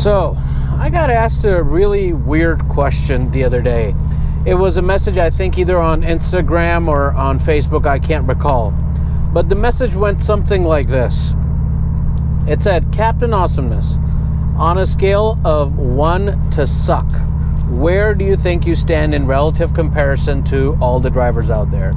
So, I got asked a really weird question the other day. It was a message, I think, either on Instagram or on Facebook, I can't recall. But the message went something like this. It said, Captain Awesomeness, on a scale of 1 to suck, where do you think you stand in relative comparison to all the drivers out there?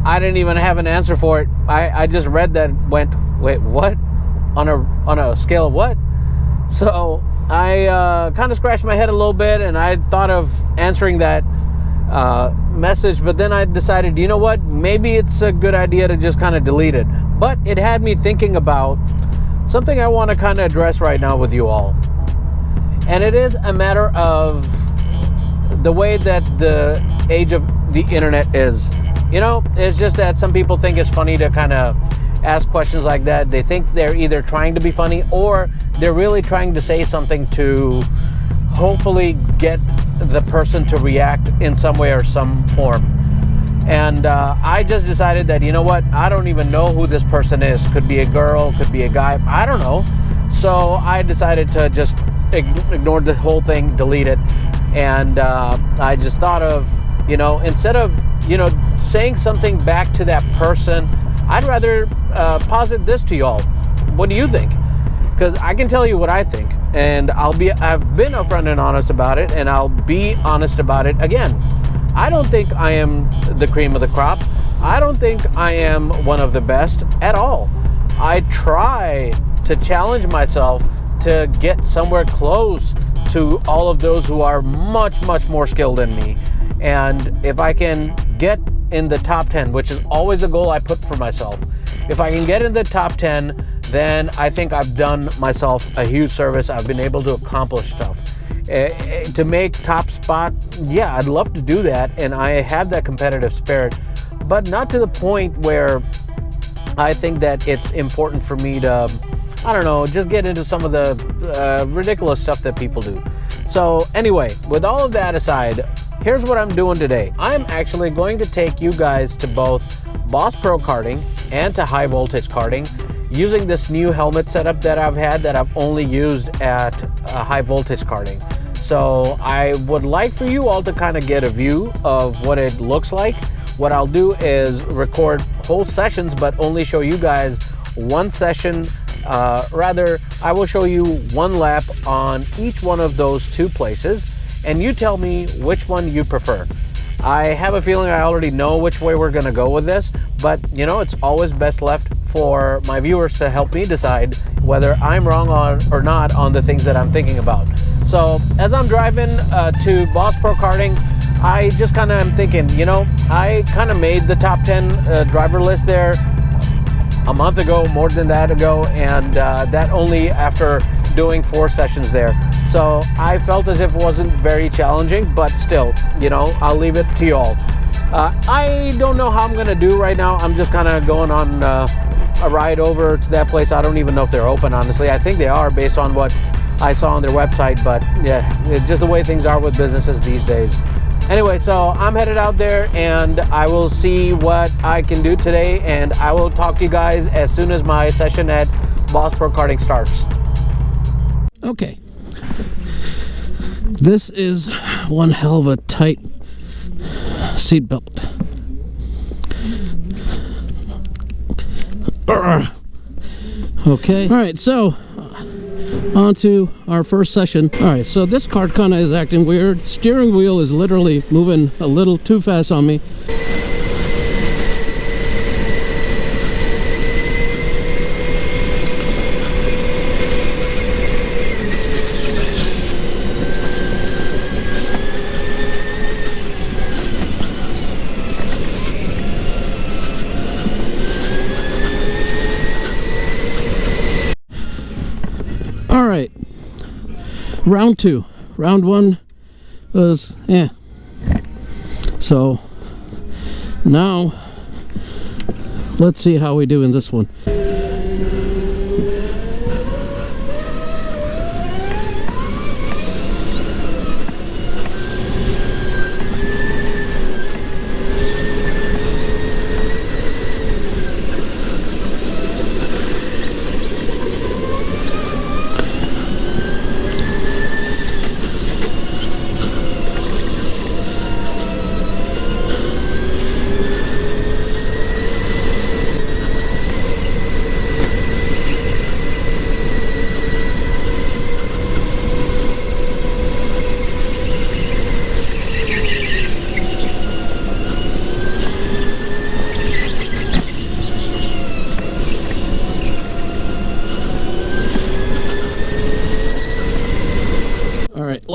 I didn't even have an answer for it. I just read that and went, wait, what? On a scale of what? So I kind of scratched my head a little bit, and I thought of answering that message, but then I decided, you know what? Maybe it's a good idea to just kind of delete it. But it had me thinking about something I want to kind of address right now with you all. And it is a matter of the way that the age of the internet is. You know, it's just that some people think it's funny to kind of ask questions like that. They think they're either trying to be funny or they're really trying to say something to hopefully get the person to react in some way or some form. And I just decided that, you know what, I don't even know who this person is. Could be a girl, could be a guy, I don't know. So I decided to just ignore the whole thing, delete it. And I just thought of, you know, instead of, you know, saying something back to that person, I'd rather posit this to y'all. What do you think? Because I can tell you what I think, and I've been upfront and honest about it, and I'll be honest about it again. I don't think I am the cream of the crop. I don't think I am one of the best at all. I try to challenge myself to get somewhere close to all of those who are much, much more skilled than me. And if I can get in the top 10, which is always a goal I put for myself, if I can get in the top 10, then I think I've done myself a huge service. I've been able to accomplish stuff. To make top spot, yeah, I'd love to do that, and I have that competitive spirit, but not to the point where I think that it's important for me to, I don't know, just get into some of the ridiculous stuff that people do. So anyway, with all of that aside, here's what I'm doing today. I'm actually going to take you guys to both Boss Pro Karting and to High Voltage Karting using this new helmet setup that I've had that I've only used at High Voltage Karting. So I would like for you all to kind of get a view of what it looks like. What I'll do is record whole sessions, but only show you guys one session. Rather, I will show you one lap on each one of those two places, and you tell me which one you prefer. I have a feeling I already know which way we're going to go with this, but you know, it's always best left for my viewers to help me decide whether I'm wrong or not on the things that I'm thinking about. So as I'm driving to Boss Pro Karting, I just kind of am thinking, you know, I kind of made the top 10 driver list there a month ago, more than that ago, and that only after doing 4 sessions there. So I felt as if it wasn't very challenging, but still, you know, I'll leave it to y'all. I don't know how I'm gonna do right now. I'm just kind of going on a ride over to that place. I don't even know if they're open, honestly. I think they are based on what I saw on their website, but yeah, it's just the way things are with businesses these days. Anyway, so I'm headed out there, and I will see what I can do today, and I will talk to you guys as soon as my session at Boss Pro Karting starts. Okay. This is one hell of a tight seatbelt. Okay. All right, so on to our first session. All right, so this cart kind of is acting weird. Steering wheel is literally moving a little too fast on me. All right, round 2. Round 1 was so now let's see how we do in this one.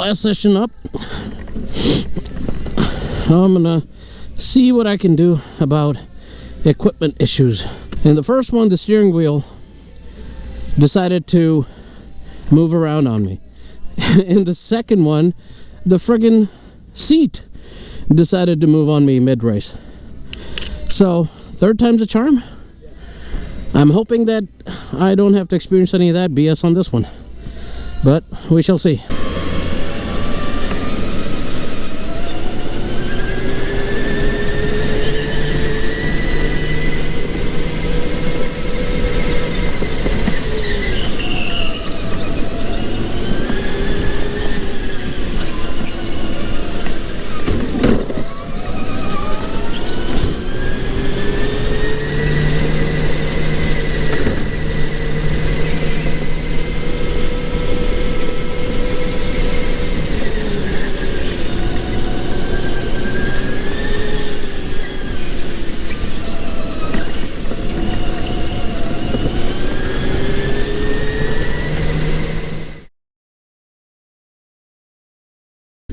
last session up. I'm gonna see what I can do about equipment issues. In the first one, the steering wheel decided to move around on me. In the second one, the friggin' seat decided to move on me mid-race. So, third time's a charm. I'm hoping that I don't have to experience any of that BS on this one. But we shall see.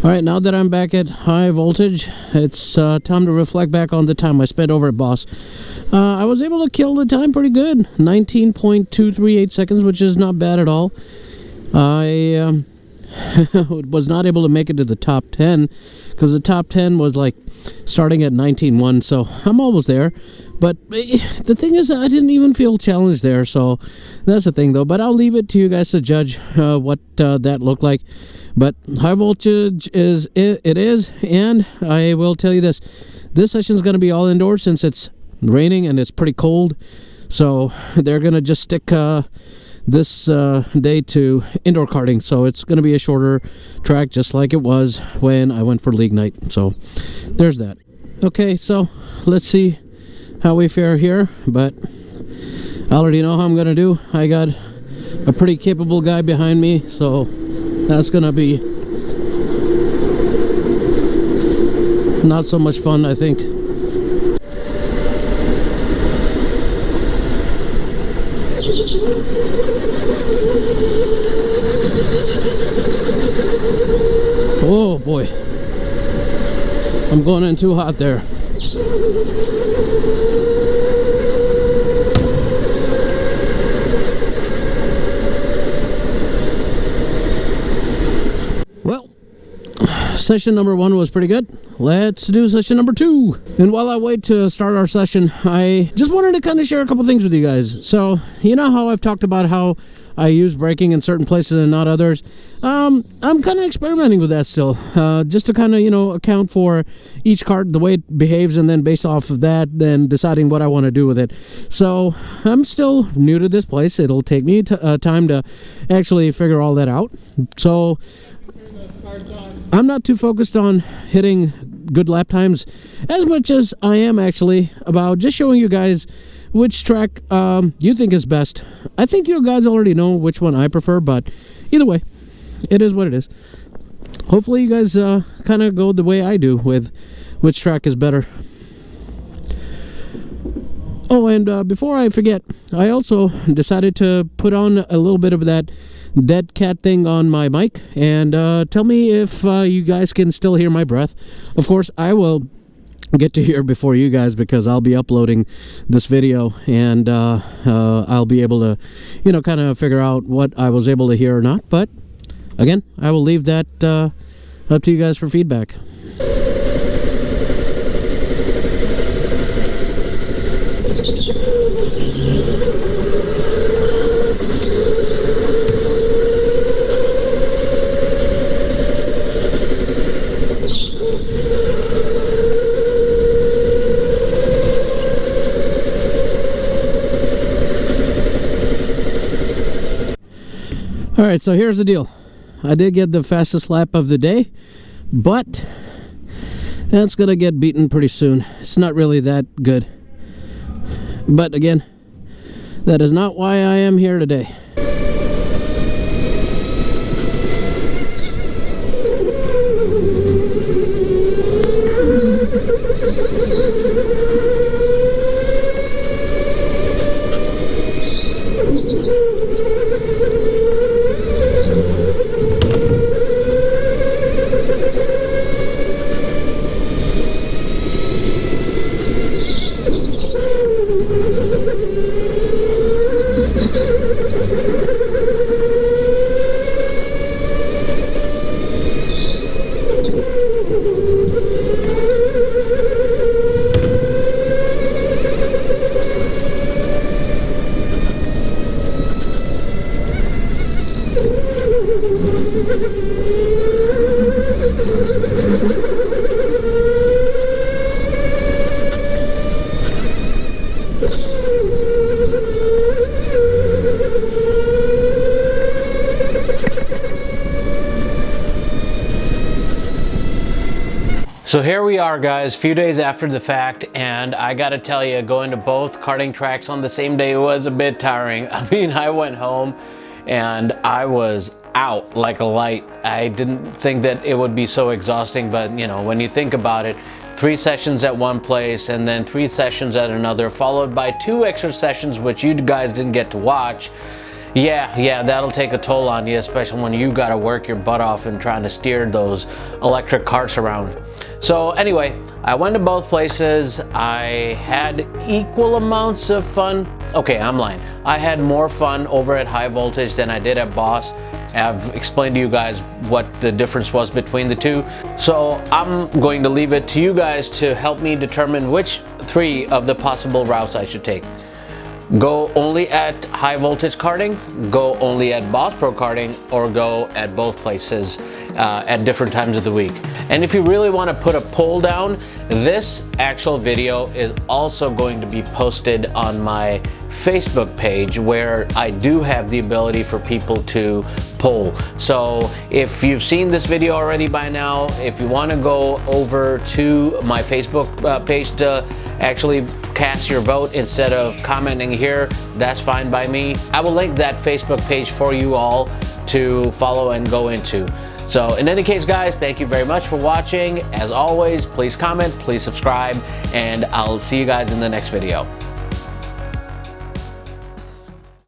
Alright, now that I'm back at high voltage, it's time to reflect back on the time I spent over at Boss. I was able to kill the time pretty good, 19.238 seconds, which is not bad at all. I was not able to make it to the top 10, because the top 10 was like starting at 19.1, so I'm almost there. But the thing is, I didn't even feel challenged there, so that's the thing though. But I'll leave it to you guys to judge what that looked like. But high voltage is it is, and I will tell you this session is going to be all indoors since it's raining and it's pretty cold. So they're going to just stick this day to indoor karting, so it's going to be a shorter track just like it was when I went for league night. So there's that. Okay, so let's see how we fare here, but I already know how I'm going to do. I got a pretty capable guy behind me, so that's gonna be not so much fun, I think. Oh boy, I'm going in too hot there. Session number 1 was pretty good. Let's do session number 2. And while I wait to start our session, I just wanted to kind of share a couple things with you guys. So, you know how I've talked about how I use braking in certain places and not others? I'm kind of experimenting with that still. Just to kind of, you know, account for each cart, the way it behaves, and then based off of that, then deciding what I want to do with it. So, I'm still new to this place. It'll take me time to actually figure all that out. So, I'm not too focused on hitting good lap times as much as I am actually about just showing you guys which track you think is best. I think you guys already know which one I prefer, but either way, it is what it is. Hopefully you guys kind of go the way I do with which track is better. Oh, and before I forget, I also decided to put on a little bit of that dead cat thing on my mic, and tell me if you guys can still hear my breath. Of course, I will get to hear before you guys because I'll be uploading this video, and I'll be able to, you know, kind of figure out what I was able to hear or not. But again, I will leave that up to you guys for feedback. Alright, so here's the deal. I did get the fastest lap of the day, but that's gonna get beaten pretty soon. It's not really that good. But again, that is not why I am here today. So here we are, guys, a few days after the fact, and I gotta tell you, going to both karting tracks on the same day was a bit tiring. I mean, I went home and I was out like a light. I didn't think that it would be so exhausting, but you know, when you think about it, 3 sessions at one place and then 3 sessions at another, followed by 2 extra sessions which you guys didn't get to watch. Yeah, that'll take a toll on you, especially when you gotta work your butt off and trying to steer those electric carts around. So anyway, I went to both places. I had equal amounts of fun. Okay, I'm lying. I had more fun over at High Voltage than I did at Boss. I've explained to you guys what the difference was between the two. So I'm going to leave it to you guys to help me determine which 3 of the possible routes I should take. Go only at High Voltage Karting, go only at Boss Pro Karting, or go at both places at different times of the week. And if you really want to put a poll down, this actual video is also going to be posted on my Facebook page, where I do have the ability for people to poll. So if you've seen this video already by now, if you want to go over to my Facebook page to actually cast your vote instead of commenting here, that's fine by me. I will link that Facebook page for you all to follow and go into. So in any case, guys, thank you very much for watching. As always, please comment, please subscribe, and I'll see you guys in the next video.